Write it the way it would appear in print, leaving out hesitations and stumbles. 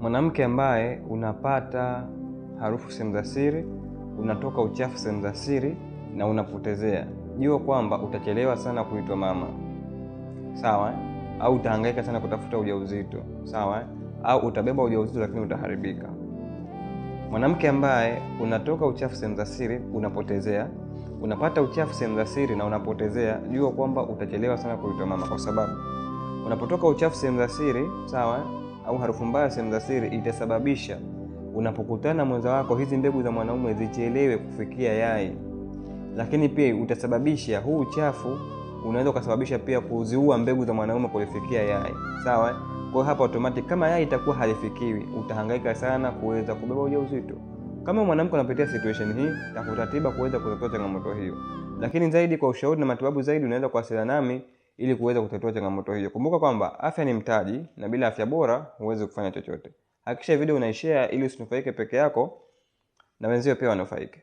Mwanamke ambaye unapata harufu sehemu za siri, unatoka uchafu sehemu za siri na unapotezea, jua kwamba utachelewa sana kuitwa mama. Sawa? Au utahangaika sana kutafuta ujauzito. Sawa? Au utabeba ujauzito lakini utaharibika. Mwanamke ambaye unatoka uchafu sehemu za siri, unapotezea, unapata uchafu sehemu za siri na unapotezea, jua kwamba utachelewa sana kuitwa mama, kwa sababu unapotoka uchafu sehemu za siri, sawa, au harufu mbaya sehemu za siri, itasababisha unapokutana mwenza wako hizi mbegu za mwanaume zichelewe kufikia yai. Lakini pia utasababisha huu uchafu unaweza kusababisha pia kuziua mbegu za mwanaume kufikia yai. Sawa? Kwa hapa automatic kama yai itakuwa halifikiwi, utahangaika sana kuweza kubeba ujauzito. Kama mwanamke anapitia situation hii, tafuta tiba kuweza kutatua changamoto hiyo. Lakini zaidi kwa ushauri na matibabu zaidi unaweza kuwasiliana nami ili kuweza kutatua changamoto hiyo. Kumbuka kwamba afya ni mtaji na bila afya bora huwezi kufanya chochote. Hakikisha video unaishare ili usinufaike peke yako na wenzio pia wanufaike.